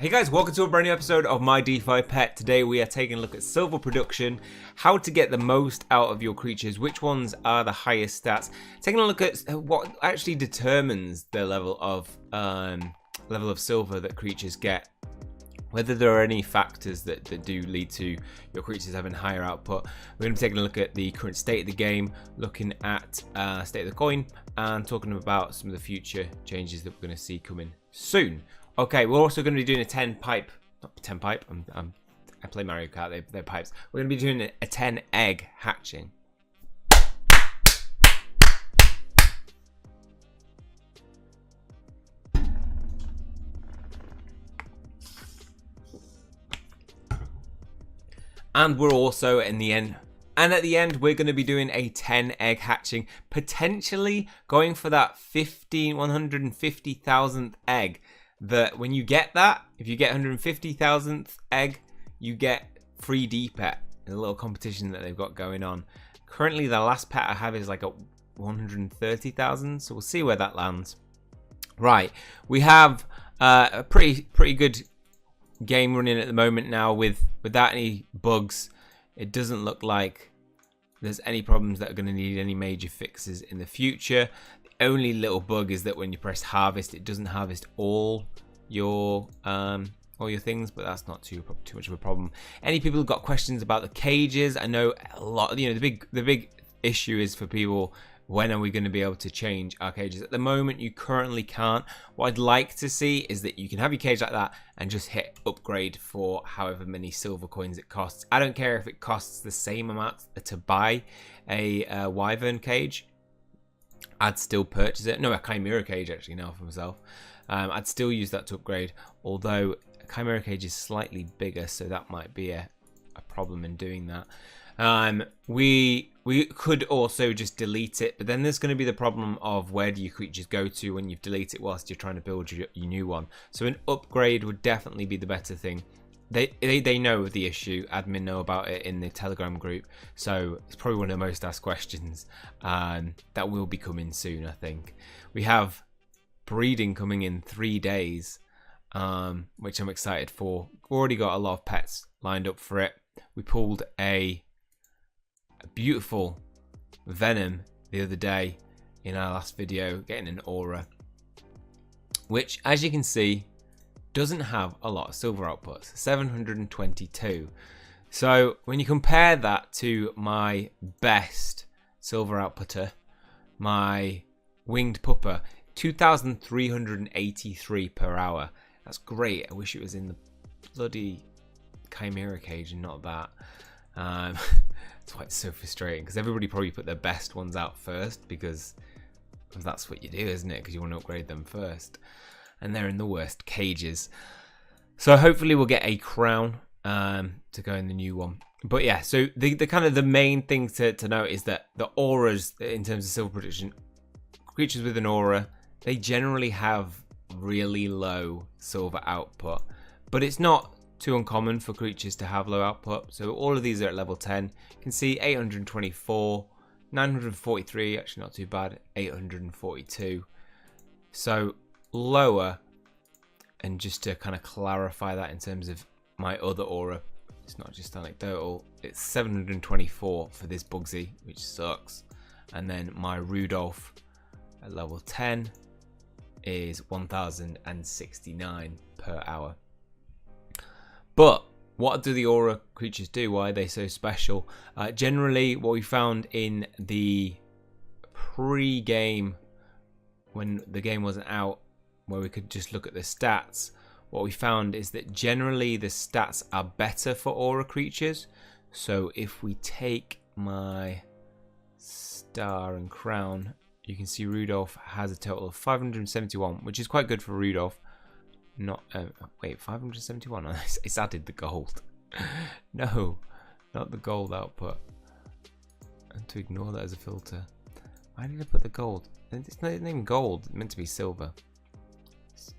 Hey guys, welcome to a brand new episode of Mydefipet. Today we are taking a look at silver production, how to get the most out of your creatures, which ones are the highest stats, taking a look at what actually determines the level of silver that creatures get, whether there are any factors that do lead to your creatures having higher output. We're going to be taking a look at the current state of the game, looking at state of the coin, and talking about some of the future changes that we're going to see coming soon. Okay, we're also going to be doing a 10 pipe, not 10 pipe, I play Mario Kart, they're pipes. We're going to be doing a 10 egg hatching. And we're also in the end, and at the end, we're going to be doing a 10 egg hatching, potentially going for that 150,000th egg. That when you get that, if you get 150,000th egg, you get free D-pet. There's a little competition that they've got going on. Currently, the last pet I have is like a 130,000, so we'll see where that lands. Right, we have a pretty good game running at the moment now without any bugs. It doesn't look like there's any problems that are going to need any major fixes in the future. The only little bug is that when you press harvest, it doesn't harvest all your things, but that's not too much of a problem. Any people who've got questions about the cages? I know a lot. You know, the big issue is for people, when are we going to be able to change our cages? At the moment, you currently can't. What I'd like to see is that you can have your cage like that and just hit upgrade for however many silver coins it costs. I don't care if it costs the same amount to buy a wyvern cage. I'd still purchase it. No, a chimera cage actually now for myself. I'd still use that to upgrade, although a chimera cage is slightly bigger, so that might be a problem in doing that. We could also just delete it, but then there's going to be the problem of where do your creatures go to when you've deleted it whilst you're trying to build your new one. So an upgrade would definitely be the better thing. They know the issue. Admin know about it in the Telegram group, so it's probably one of the most asked questions that will be coming soon. I think we have breeding coming in 3 days, which I'm excited for. We've already got a lot of pets lined up for it. We pulled a beautiful venom the other day in our last video, getting an aura, which, as you can see, doesn't have a lot of silver outputs, 722. So when you compare that to my best silver outputter, my winged pupper, 2,383 per hour. That's great. I wish it was in the bloody chimera cage and not that. It's quite so frustrating because everybody probably put their best ones out first, because that's what you do, isn't it? Because you want to upgrade them first. And they're in the worst cages. So hopefully we'll get a crown to go in the new one. But yeah, so the kind of the main thing to note is that the auras, in terms of silver production, creatures with an aura, they generally have really low silver output. But it's not too uncommon for creatures to have low output. So all of these are at level 10. You can see 824, 943, actually not too bad, 842. So lower. And just to kind of clarify that in terms of my other aura, it's not just anecdotal, it's 724 for this Bugsy, which sucks. And then my Rudolph at level 10 is 1069 per hour. But what do the aura creatures do? Why are they so special? Generally, what we found in the pre-game, when the game wasn't out, where we could just look at the stats, what we found is that generally the stats are better for aura creatures. So if we take my star and crown, you can see Rudolph has a total of 571, which is quite good for Rudolph. Not wait, 571. It's added the gold. No, not the gold output. And to ignore that as a filter. Why did I put the gold? It's not even gold. It's meant to be silver.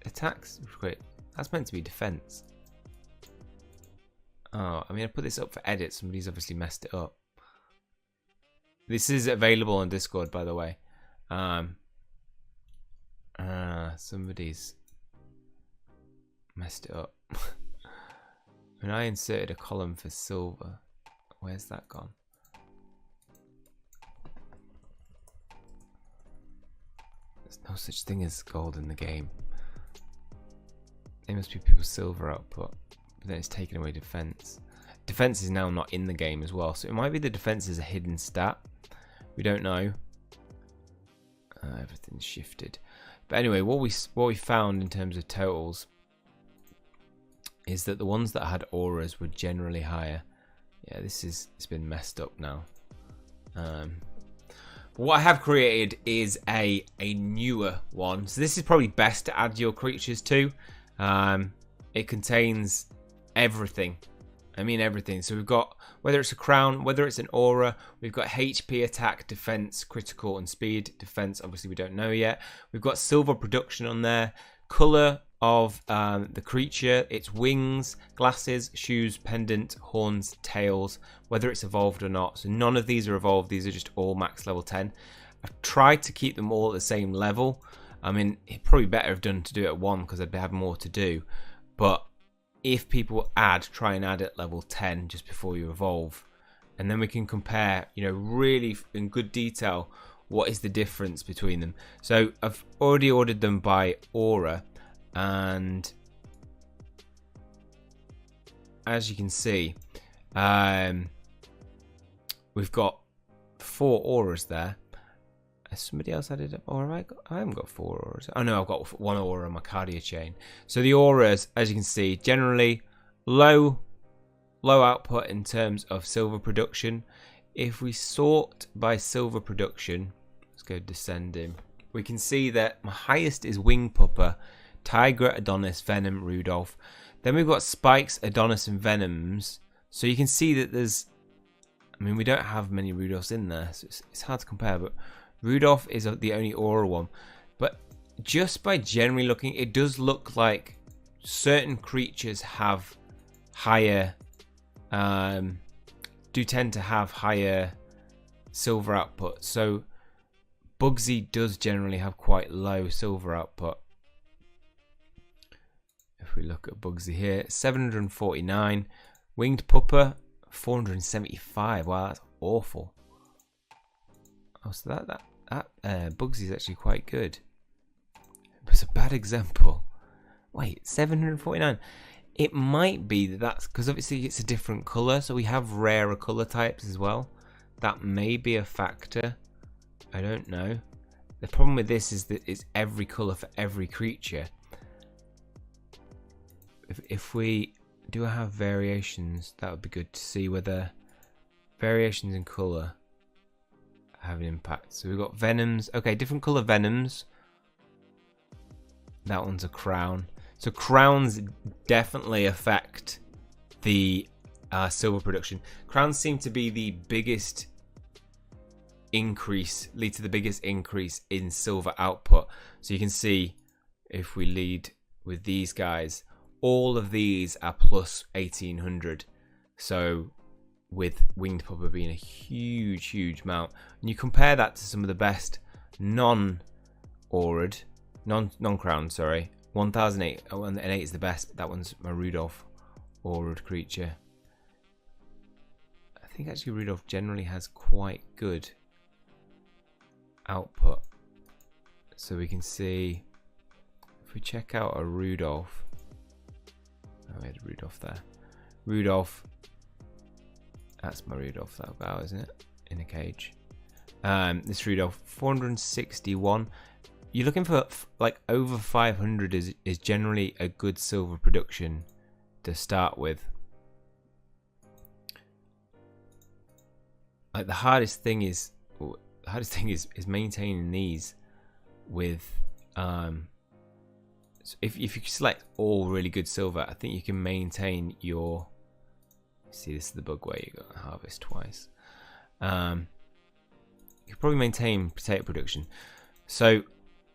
Attacks, great. That's meant to be defense. Oh, I mean, I put this up for edit. Somebody's obviously messed it up. This is available on Discord, by the way. Somebody's messed it up. When I inserted a column for silver, where's that gone? There's no such thing as gold in the game. It must be people's silver output, but then it's taken away defense. Defense is now not in the game as well, so it might be the defense is a hidden stat. We don't know. Everything's shifted. But anyway, what we found in terms of totals is that the ones that had auras were generally higher. Yeah, it's been messed up now. What I have created is a newer one. So this is probably best to add your creatures to. It contains everything. I mean everything. So we've got, whether it's a crown, whether it's an aura, we've got HP, attack, defense, critical, and speed. Defense, obviously we don't know yet. We've got silver production on there. Color of the creature, its wings, glasses, shoes, pendant, horns, tails, whether it's evolved or not. So none of these are evolved. These are just all max level 10. I've tried to keep them all at the same level. I mean, it'd probably better have done to do it at 1 because I'd have more to do. But if people try and add at level 10 just before you evolve, and then we can compare, you know, really in good detail what is the difference between them. So I've already ordered them by aura, and as you can see, we've got 4 auras there. Has somebody else added an aura? I haven't got 4 auras. Oh no, I've got 1 aura on my cardia chain. So the auras, as you can see, generally low output in terms of silver production. If we sort by silver production, let's go descending, we can see that my highest is Wing Pupper, Tigra, Adonis, Venom, Rudolph. Then we've got Spikes, Adonis, and Venoms. So you can see that there's, I mean, we don't have many Rudolphs in there, so it's hard to compare, but Rudolph is the only aura one. But just by generally looking, it does look like certain creatures have higher, do tend to have higher silver output. So Bugsy does generally have quite low silver output. If we look at Bugsy here, 749. Winged Pupper, 475. Wow, that's awful. Oh, so that Bugsy is actually quite good. It's a bad example. Wait, 749. It might be that's because obviously it's a different color, so we have rarer color types as well. That may be a factor. I don't know. The problem with this is that it's every color for every creature. If we do have variations, that would be good to see whether variations in color have an impact. So we've got Venoms. Okay, different color Venoms. That one's a crown. So crowns definitely affect the silver production. Crowns seem to be the biggest increase, lead to the biggest increase in silver output. So you can see if we lead with these guys, all of these are plus 1800. So with Winged Pupper being a huge amount, and you compare that to some of the best non-aura'd, non-crown, sorry, 1008, and 8 is the best. That one's my Rudolph aura'd creature. I think actually Rudolph generally has quite good output. So we can see if we check out a Rudolph. Oh, we had a Rudolph there. Rudolph. That's my Rudolph that I've got, isn't it? In a cage. This Rudolph, 461. You're looking for like over 500 is generally a good silver production to start with. Like the hardest thing is maintaining these with so if you select all really good silver, I think you can maintain your, see, this is the bug where you got to harvest twice. You can probably maintain potato production. So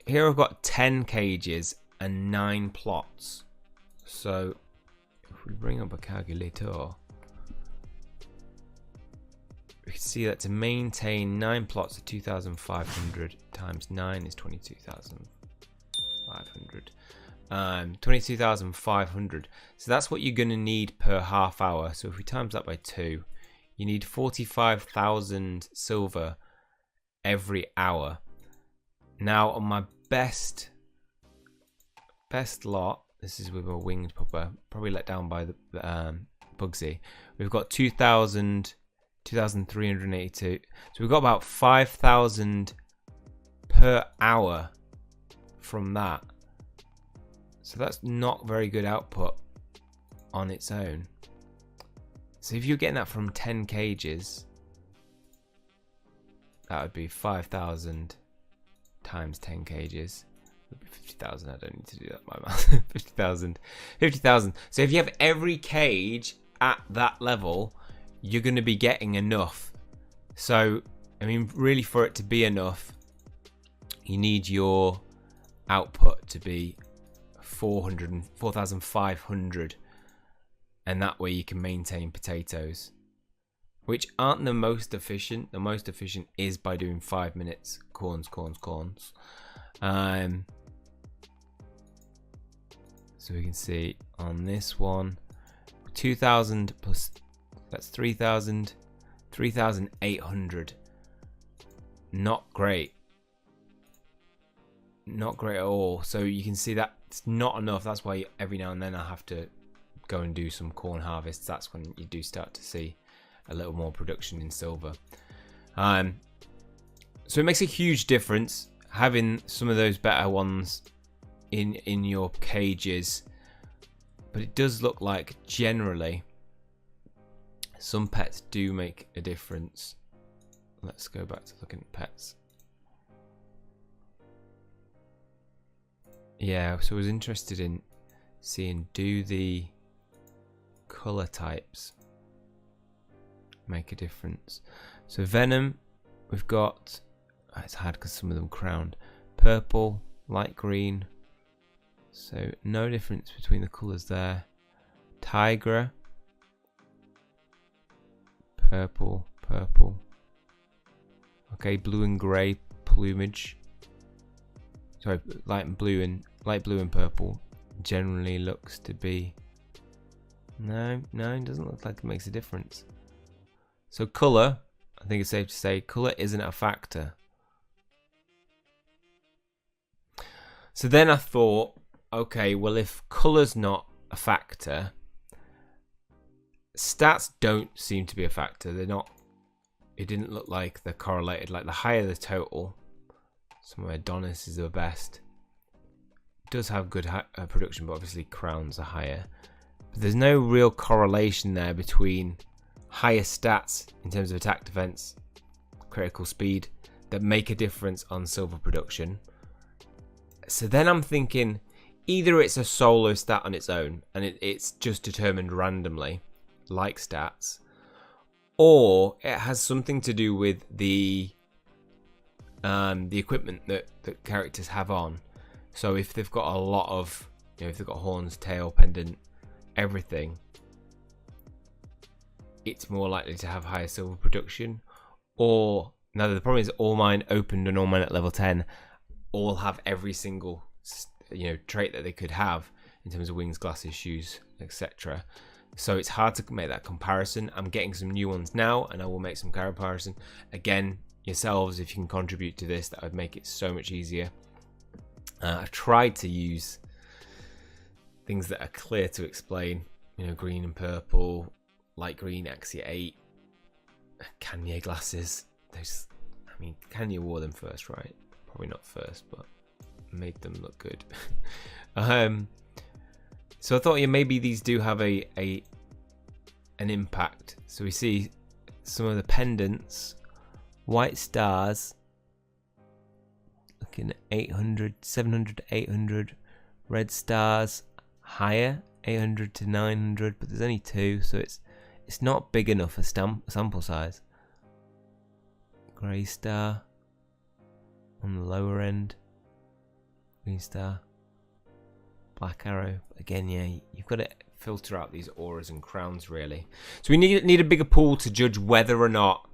here I've got 10 cages and 9 plots. So if we bring up a calculator, we can see that to maintain 9 plots of 2,500 times 9 is 22,500. 22,500. So that's what you're going to need per half hour. So if we times that by 2, you need 45,000 silver every hour. Now on my best lot, this is with a winged pupper, probably let down by the Bugsy. We've got 2,382. So we've got about 5,000 per hour from that. So that's not very good output on its own. So if you're getting that from 10 cages, that would be 5,000 times 10 cages. 50,000. I don't need to do that by math. 50,000. 50,000. So if you have every cage at that level, you're going to be getting enough. So, I mean, really, for it to be enough, you need your output to be 4,500, and that way you can maintain potatoes, which aren't the most efficient. The most efficient is by doing 5 minutes corns. So we can see on this one, 2,000 plus, that's 3,000, 3,800. Not great. Not great at all. So you can see that it's not enough. That's why every now and then I have to go and do some corn harvests. That's when you do start to see a little more production in silver. So it makes a huge difference having some of those better ones in your cages, but it does look like generally some pets do make a difference. Let's go back to looking at pets. Yeah, so I was interested in seeing, do the color types make a difference? So venom, we've got, it's hard because some of them crowned, purple, light green, so no difference between the colors there. Tigra, purple, okay, blue and grey plumage, sorry, light blue and purple generally looks to be, no, it doesn't look like it makes a difference. So colour, I think it's safe to say colour isn't a factor. So then I thought, okay, well, if colour's not a factor, stats don't seem to be a factor. They're not, it didn't look like they're correlated. Like the higher the total, somewhere Adonis is the best. It does have good production, but obviously crowns are higher. But there's no real correlation there between higher stats in terms of attack, defense, critical speed that make a difference on silver production. So then I'm thinking either it's a solo stat on its own and it's just determined randomly, like stats, or it has something to do with the equipment that characters have on. So if they've got a lot of, if they've got horns, tail, pendant, everything, it's more likely to have higher silver production. Or now the problem is all mine opened and all mine at level 10 all have every single trait that they could have in terms of wings, glasses, shoes, etc. So it's hard to make that comparison. I'm getting some new ones now and I will make some comparison. Again, yourselves, if you can contribute to this, that would make it so much easier. I've tried to use things that are clear to explain, green and purple, light green, Axia 8, Kanye glasses. Those, Kanye wore them first, right? Probably not first, but made them look good. So I thought, maybe these do have an impact. So we see some of the pendants, white stars, looking at 800, 700 to 800, red stars higher, 800 to 900, but there's only 2, so it's not big enough a sample size. Grey star on the lower end, green star, black arrow. Again, you've got to filter out these auras and crowns really. So we need a bigger pool to judge whether or not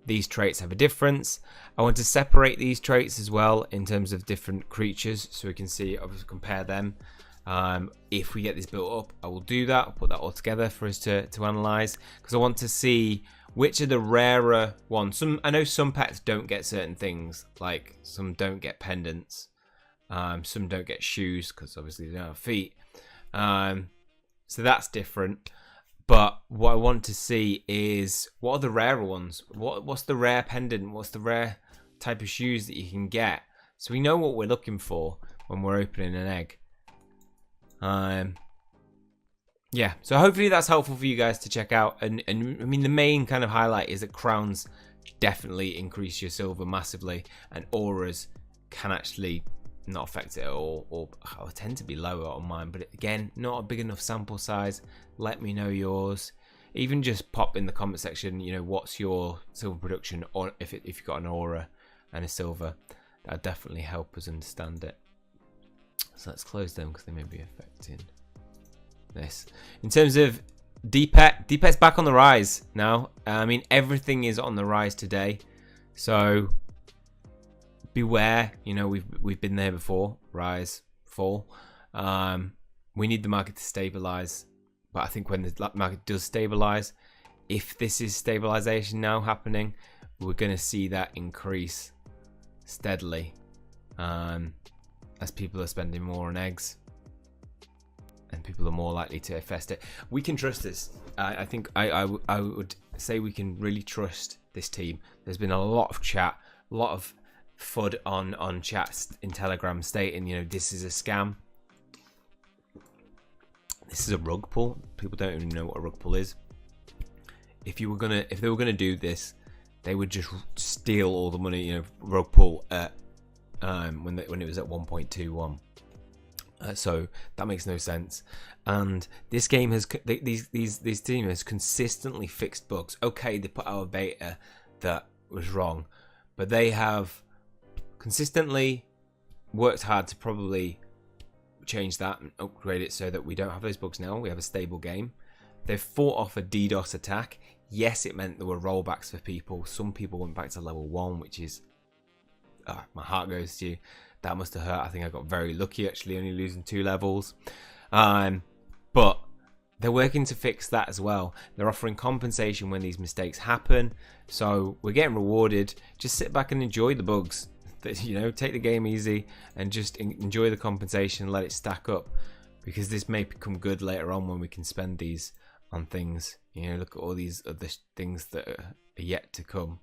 these traits have a difference. I want to separate these traits as well in terms of different creatures, so we can see, obviously compare them. If we get this built up, I will do that. I'll put that all together for us to analyze, because I want to see which are the rarer ones. I know some pets don't get certain things, like some don't get pendants, some don't get shoes because obviously they don't have feet, so that's different. But what I want to see is, what are the rarer ones? What's the rare pendant? What's the rare type of shoes that you can get? So we know what we're looking for when we're opening an egg. Yeah, so hopefully that's helpful for you guys to check out. And I mean, the main kind of highlight is that crowns definitely increase your silver massively, and auras can actually not affect it at all, or I tend to be lower on mine. But again, not a big enough sample size. Let me know yours. Even just pop in the comment section, you know, what's your silver production, or if you've got an aura and a silver. That'll definitely help us understand it. So let's close them because they may be affecting this. In terms of Dpet's back on the rise now. I mean, everything is on the rise today, so beware. You know, we've been there before. Rise, fall. We need the market to stabilize, but I think when the market does stabilize, if this is stabilization now happening, we're going to see that increase steadily, as people are spending more on eggs and people are more likely to infest it. We can trust this. I think I would say we can really trust this team. There's been a lot of chat, a lot of FUD on chats in Telegram stating, you know, this is a scam. This is a rug pull. People don't even know what a rug pull is. If they were gonna do this, they would just steal all the money, you know, rug pull at when it was at 1.21. So that makes no sense. And this game has these team has consistently fixed bugs. Okay, they put out a beta that was wrong, but they have consistently worked hard to probably change that and upgrade it so that we don't have those bugs now. We have a stable game. They've fought off a DDoS attack. Yes, it meant there were rollbacks for people. Some people went back to level 1, which is my heart goes to you. That must have hurt. I think I got very lucky actually, only losing 2 levels. But they're working to fix that as well. They're offering compensation when these mistakes happen. So we're getting rewarded. Just sit back and enjoy the bugs. You know, take the game easy and just enjoy the compensation. Let it stack up, because this may become good later on when we can spend these on things. You know, look at all these other things that are yet to come.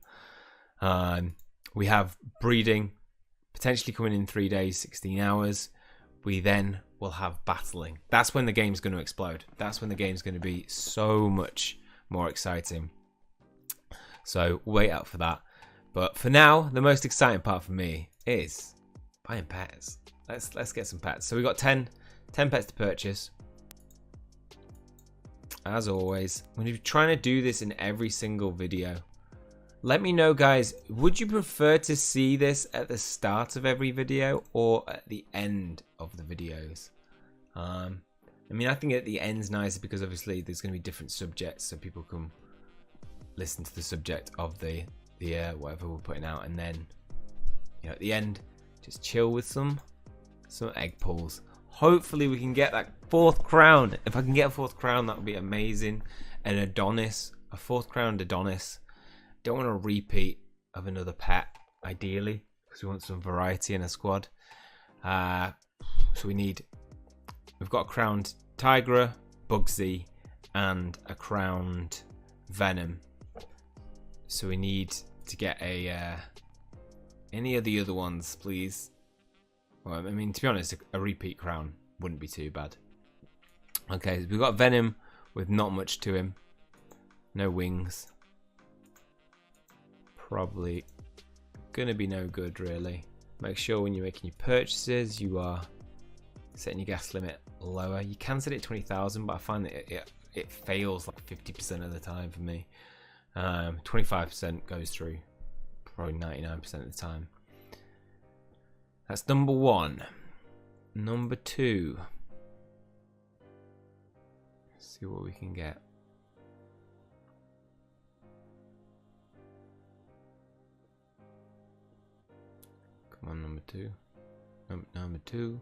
We have breeding potentially coming in 3 days, 16 hours. We then will have battling. That's when the game's going to explode. That's when the game's going to be so much more exciting. So wait out for that. But for now, the most exciting part for me is buying pets. Let's get some pets. So we got 10 pets to purchase. As always, I'm going to be trying to do this in every single video. Let me know, guys, would you prefer to see this at the start of every video or at the end of the videos? I mean, I think at the end's nicer because obviously there's going to be different subjects, so people can listen to the subject of the whatever we're putting out, and then, you know, at the end, just chill with some egg pulls. Hopefully we can get that 4th crown. If I can get a 4th crown, that would be amazing. An Adonis, a 4th crowned Adonis. Don't want a repeat of another pet, ideally, because we want some variety in a squad. So we've got a crowned Tigra, Bugsy, and a crowned Venom. So we need to get any of the other ones, please. Well, I mean, to be honest, a repeat crown wouldn't be too bad. Okay, so we've got Venom with not much to him. No wings. Probably gonna be no good, really. Make sure when you're making your purchases, you are setting your gas limit lower. You can set it 20,000, but I find that it fails like 50% of the time for me. 25% goes through, probably 99% of the time. That's number 1. Number 2. Let's see what we can get. two. Number two.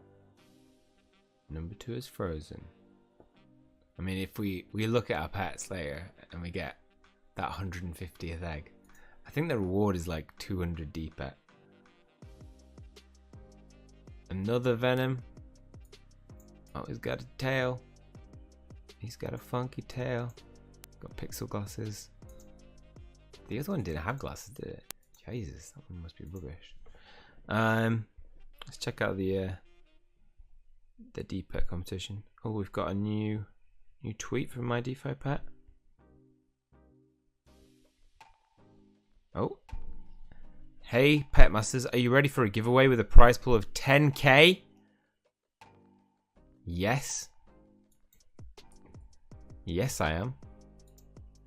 Number two is frozen. I mean, if we look at our pets later and we get that 150th egg, I think the reward is like 200 D-pet. Another venom. Oh, he's got a tail. He's got a funky tail. Got pixel glasses. The other one didn't have glasses, did it? Jesus, that one must be rubbish. Let's check out the D-pet competition. Oh, we've got a new tweet from Mydefipet. Oh. Hey, Pet Masters, are you ready for a giveaway with a prize pool of 10k? Yes. Yes, I am.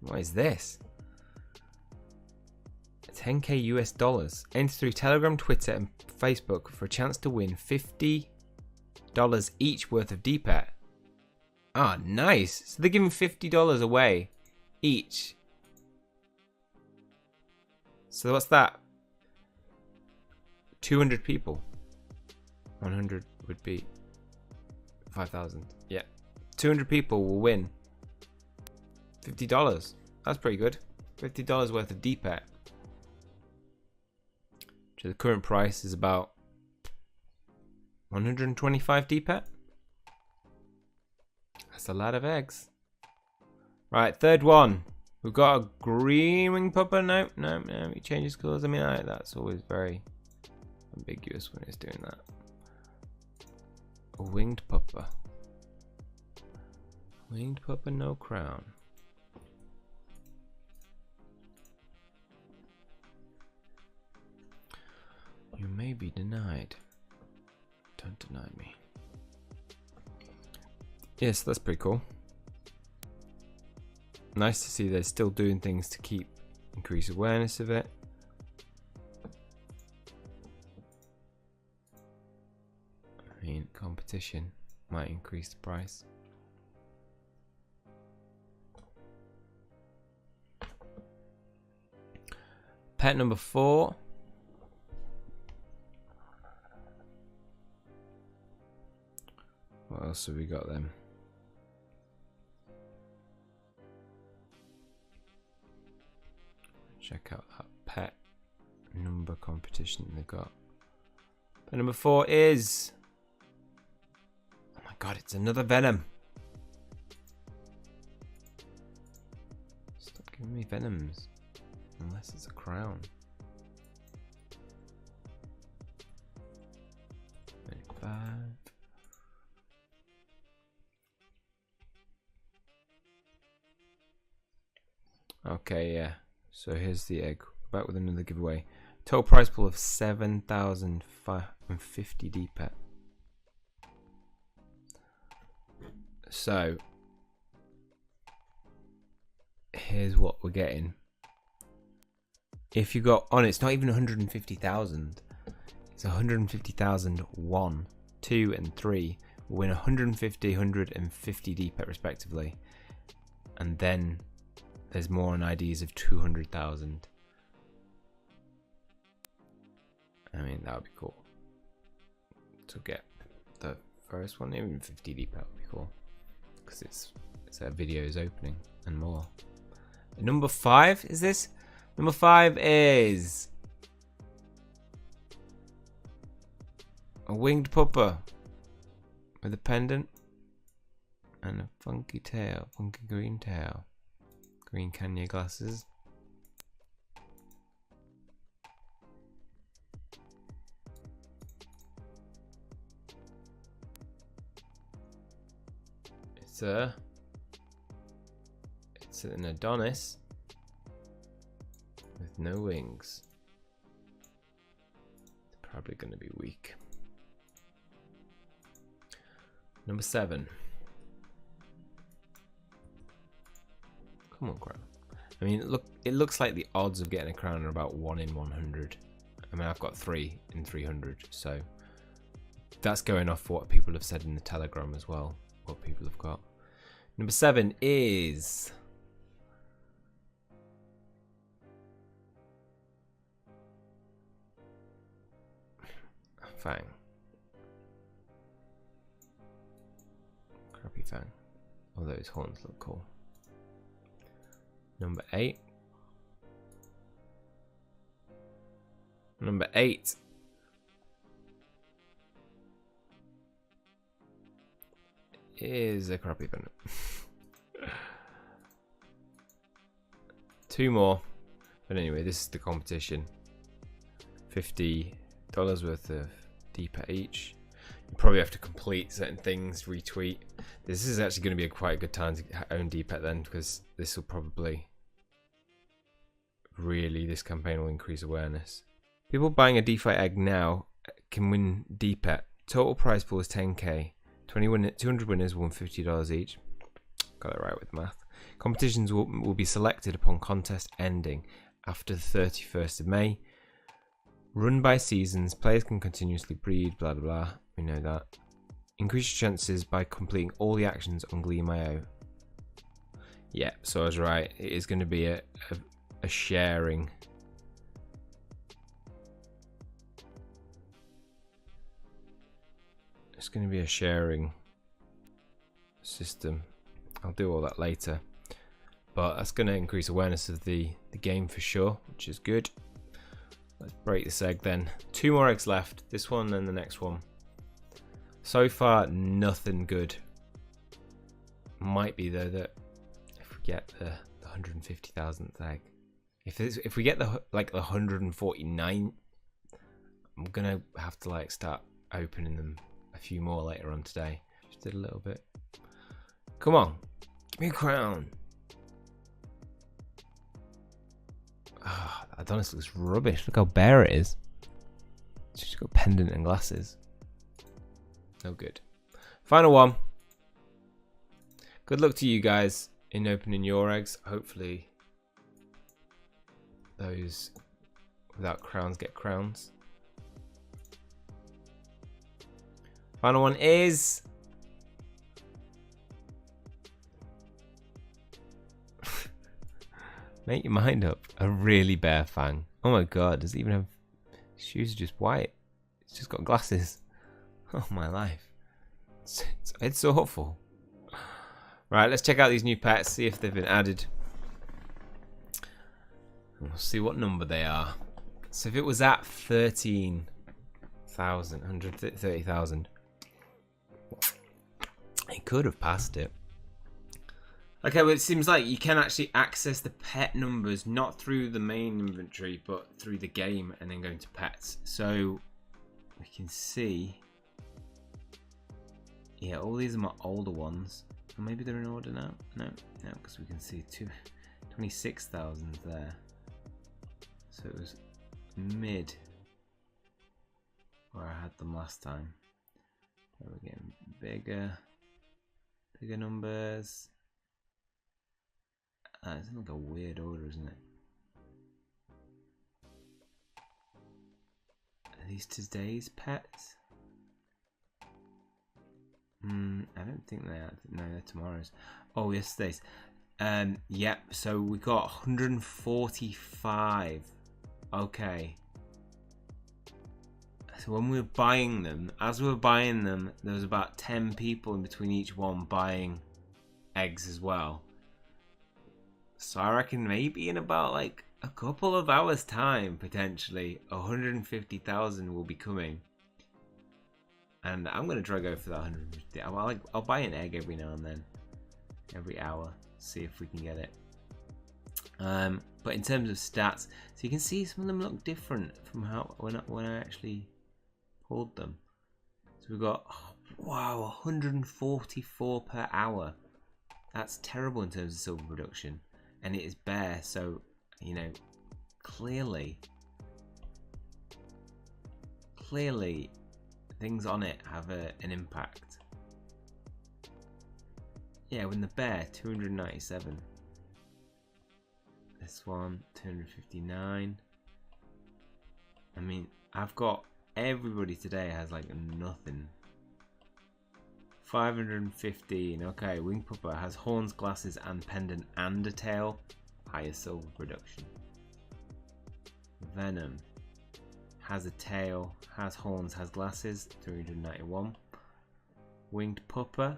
What is this? 10k US dollars. Enter through Telegram, Twitter, and Facebook for a chance to win $50 each worth of D-pet. Ah, nice. So they're giving $50 away each. So what's that? 200 people. 100 would be 5,000. Yeah. 200 people will win $50. That's pretty good. $50 worth of D-pet. So the current price is about 125 D-pet. That's a lot of eggs. Right, third one. We've got a green winged pupper. No, he changes colours. I mean, that's always very ambiguous when it's doing that. A winged pupper. Winged pupper, no crown. You may be denied. Don't deny me. Yes, that's pretty cool. Nice to see they're still doing things to increase awareness of it. I mean, competition might increase the price. Pet number 4. What else have we got then? Check out that pet number competition they got. Pet number 4 is... Oh my god, it's another venom. Stop giving me venoms. Unless it's a crown. 25. Okay, yeah. So here's the egg. Back with another giveaway. Total prize pool of 7,550 D-pet. So here's what we're getting. If you got on, it's not even 150,000. It's 150,000. 1, 2, and 3 will win 150, 150 D-pet respectively, and then there's more on IDs of 200,000. I mean, that would be cool to get the first one. Even 50 D-pet would be cool because it's a video's opening and more. Number 5 is this. Number 5 is a winged pupper with a pendant and a funky tail, funky green tail. Green Kanye glasses. It's an Adonis with no wings. It's probably going to be weak. Number 7. Come on, crown. I mean, it looks like the odds of getting a crown are about 1 in 100. I mean, I've got 3 in 300, so that's going off what people have said in the Telegram as well, what people have got. Number 7 is Fang. Crappy Fang. Although his horns look cool. Number 8. Number 8. Is a crappy Venom. 2 more. But anyway, this is the competition. $50 worth of Depet each. You probably have to complete certain things, retweet. This is actually going to be quite a good time to own Depet then, because this will probably this campaign will increase awareness. People buying a DeFi egg now can win Depet. Total prize pool is 10k. 200 winners won $50 each. Got it right with math. Competitions will be selected upon contest ending after the 31st of May. Run by seasons, players can continuously breed, blah blah blah. We know that. Increase your chances by completing all the actions on Gleam.io. Yeah, so I was right. It is going to be a sharing. It's going to be a sharing system. I'll do all that later. But that's going to increase awareness of the game for sure, which is good. Let's break this egg then. 2 more eggs left. This one and the next one. So far, nothing good. Might be though that if we get the 150,000th egg, if we get the 149, I'm gonna have to start opening them a few more later on today. Just did a little bit. Come on, give me a crown. Adonis looks rubbish. Look how bare it is. It's just got pendant and glasses. No good. Final one. Good luck to you guys in opening your eggs. Hopefully those without crowns get crowns. Final one is... Make your mind up. A really bare Fang. Oh my god, does it even have... His shoes are just white. It's just got glasses. Oh my life. It's awful. Right, let's check out these new pets, see if they've been added. We'll see what number they are. So if it was at 13,000, 130,000, it could have passed it. Okay, well it seems like you can actually access the pet numbers not through the main inventory but through the game and then go into pets. So we can see, yeah, all these are my older ones. Or maybe they're in order now. No, because we can see 26,000 there. So it was mid where I had them last time. We're getting bigger numbers. It's like a weird order, isn't it? Are these today's pets? I don't think they are. No, they're tomorrow's. Oh, yesterday's. Yep. So we got 145. Okay. So when we were buying them, as we were buying them, there was about 10 people in between each one buying eggs as well. So I reckon maybe in about a couple of hours time, potentially 150,000 will be coming. And I'm gonna try to go for that 150. I'll buy an egg every now and then, every hour, see if we can get it. But in terms of stats, so you can see some of them look different from how when I actually pulled them. So we've got, wow, 144 per hour. That's terrible in terms of silver production, and it is bare. So clearly things on it have an impact. Yeah, when the bear 297. This one 259. I mean, I've got everybody today has nothing. 515. Okay, Wing Pupper has horns, glasses, and pendant, and a tail. Higher silver production. Venom has a tail, has horns, has glasses, 391. Winged pupper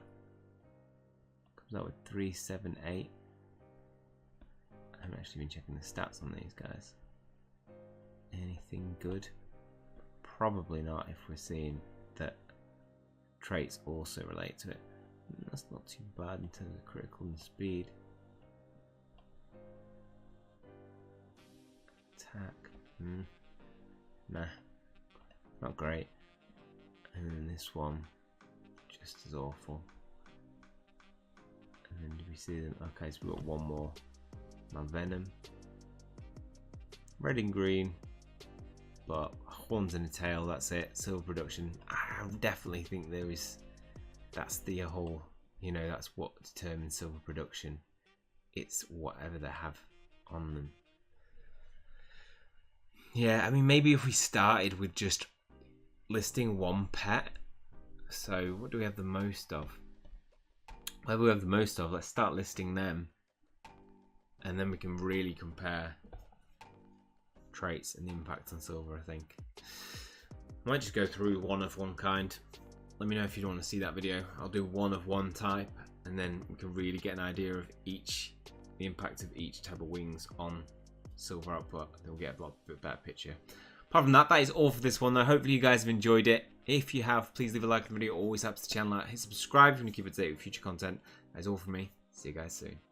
comes out with 378. I haven't actually been checking the stats on these guys. Anything good? Probably not, if we're seeing that traits also relate to it. That's not too bad in terms of critical and speed. Attack. Nah. Not great. And then this one, just as awful. And then do we see them? Okay, so we've got one more. My venom. Red and green. But horns and a tail, that's it. Silver production. I definitely think there is. That's the whole, you know, that's what determines silver production. It's whatever they have on them. Yeah, I mean, maybe if we started with just listing one pet. So, what do we have the most of? Whatever we have the most of, let's start listing them. And then we can really compare traits and the impact on silver, I think. I might just go through one of one kind. Let me know if you want to see that video. I'll do one of one type, and then we can really get an idea of each, the impact of each type of wings on silver output. Then we'll get a bit better picture. Apart from that, that is all for this one though. Hopefully you guys have enjoyed it. If you have, please leave a like on the video. It always helps the channel out. Hit subscribe if you want to keep up to date with future content. That is all from me. See you guys soon.